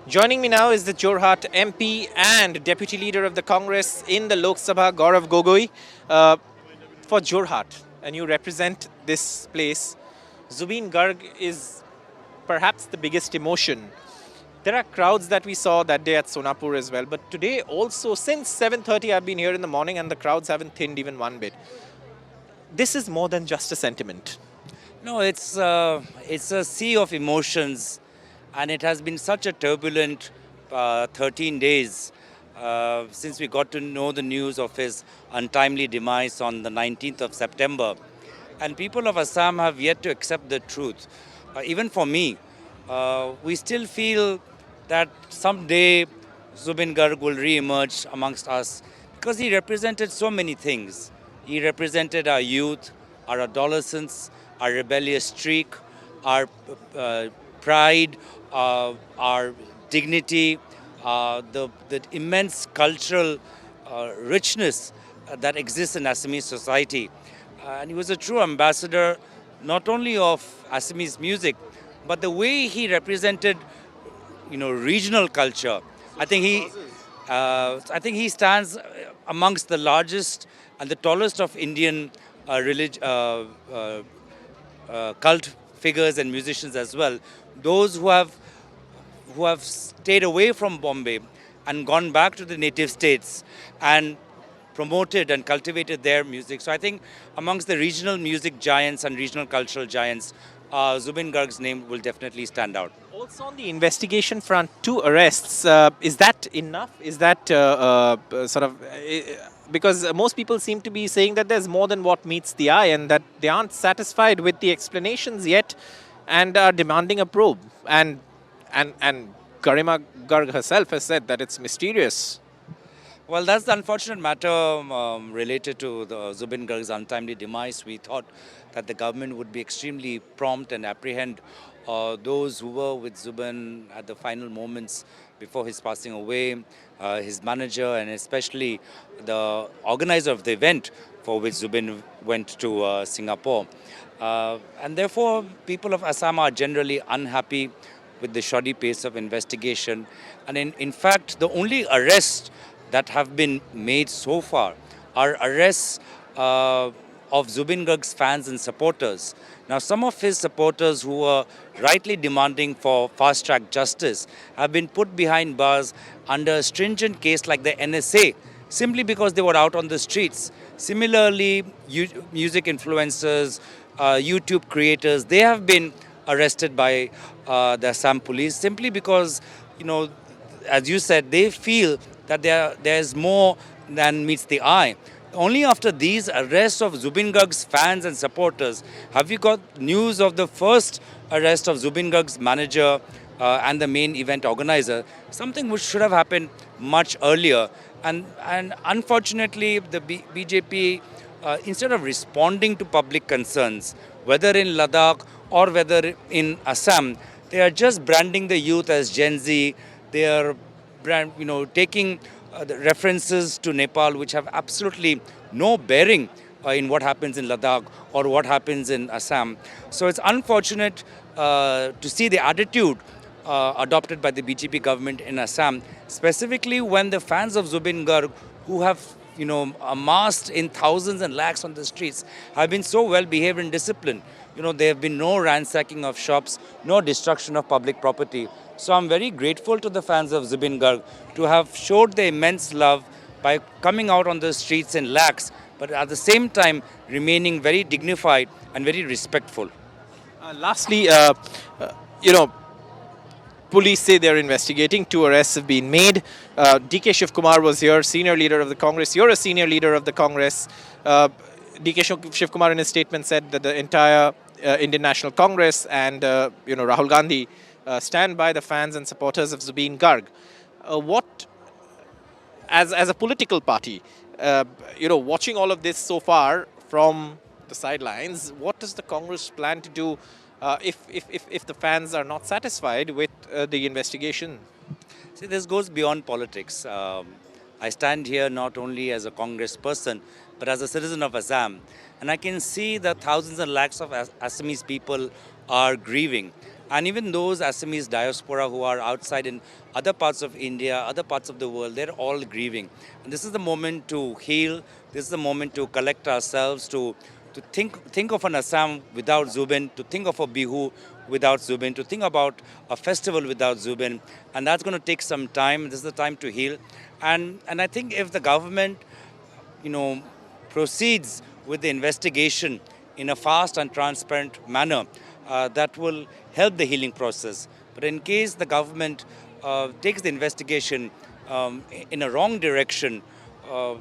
Joining me now is the Jorhat MP and Deputy Leader of the Congress in the Lok Sabha, Gaurav Gogoi. For Jorhat, and you represent this place, Zubeen Garg is perhaps the biggest emotion. There are crowds that we saw that day at Sonapur as well, but today also since 7:30 I've been here in the morning and the crowds haven't thinned even one bit. This is more than just a sentiment. No, it's a sea of emotions, and it has been such a turbulent 13 days since we got to know the news of his untimely demise on the 19th of September. And people of Assam have yet to accept the truth. Even for me, we still feel that someday Zubeen Garg will re-emerge amongst us because he represented so many things. He represented our youth, our adolescence, our rebellious streak, our pride, our dignity, the immense cultural richness that exists in Assamese society. And he was a true ambassador not only of Assamese music, but the way he represented, regional culture. I think he stands amongst the largest and the tallest of Indian cult figures and musicians as well. Those who have stayed away from Bombay and gone back to the native states and promoted and cultivated their music. So I think amongst the regional music giants and regional cultural giants, Zubeen Garg's name will definitely stand out. Also on the investigation front, 2 arrests. Is that enough? Is that because most people seem to be saying that there's more than what meets the eye and that they aren't satisfied with the explanations yet and are demanding a probe. And Garima Garg herself has said that it's mysterious. Well, that's the unfortunate matter related to the Zubeen Garg's untimely demise. We thought that the government would be extremely prompt and apprehend those who were with Zubeen at the final moments before his passing away, his manager, and especially the organizer of the event for which Zubeen went to Singapore. And therefore, people of Assam are generally unhappy with the shoddy pace of investigation. And in fact, the only arrests that have been made so far are arrests of Zubeen Garg's fans and supporters. Now, some of his supporters who were rightly demanding for fast-track justice have been put behind bars under a stringent case like the NSA, simply because they were out on the streets. Similarly, music influencers, YouTube creators, they have been arrested by the Assam police simply because, as you said, they feel that there's more than meets the eye. Only after these arrests of Zubeen Garg's fans and supporters have we got news of the first arrest of Zubeen Garg's manager and the main event organizer, something which should have happened much earlier. And unfortunately, the BJP, instead of responding to public concerns, whether in Ladakh or whether in Assam, they are just branding the youth as Gen Z. They are taking the references to Nepal, which have absolutely no bearing in what happens in Ladakh or what happens in Assam. So it's unfortunate to see the attitude adopted by the BJP government in Assam, specifically when the fans of Zubeen Garg, who have amassed in thousands and lakhs on the streets, have been so well behaved and disciplined. There have been no ransacking of shops, no destruction of public property. So I'm very grateful to the fans of Zubeen Garg to have showed their immense love by coming out on the streets in lakhs, but at the same time remaining very dignified and very respectful. Lastly, police say they're investigating. 2 arrests have been made. DK Shivkumar was here, senior leader of the Congress. You're a senior leader of the Congress. DK Shivkumar in his statement said that the entire Indian National Congress and Rahul Gandhi stand by the fans and supporters of Zubeen Garg. What, as a political party, watching all of this so far from the sidelines, what does the Congress plan to do if the fans are not satisfied with the investigation? See, this goes beyond politics. I stand here not only as a Congress person, but as a citizen of Assam. And I can see that thousands and lakhs of Assamese people are grieving. And even those Assamese diaspora who are outside in other parts of India, other parts of the world, they're all grieving. And this is the moment to heal. This is the moment to collect ourselves, to think of an Assam without Zubeen, to think of a Bihu without Zubeen, to think about a festival without Zubeen. And that's going to take some time. This is the time to heal. And I think if the government, proceeds with the investigation in a fast and transparent manner, that will help the healing process. But in case the government takes the investigation in a wrong direction, uh,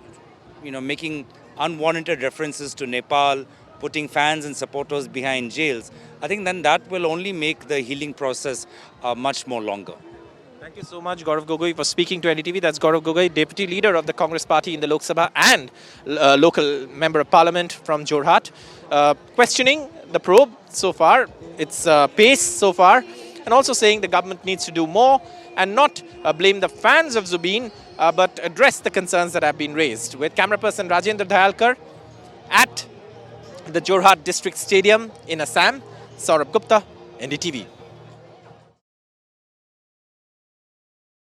making unwarranted references to Nepal, putting fans and supporters behind jails, I think then that will only make the healing process much more longer. Thank you so much, Gaurav Gogoi, for speaking to NDTV. That's Gaurav Gogoi, Deputy Leader of the Congress Party in the Lok Sabha and local Member of Parliament from Jorhat, questioning the probe so far, its pace so far, and also saying the government needs to do more and not blame the fans of Zubeen, but address the concerns that have been raised. With camera person Rajendra Dhayalkar at the Jorhat District Stadium in Assam, Saurabh Gupta, NDTV.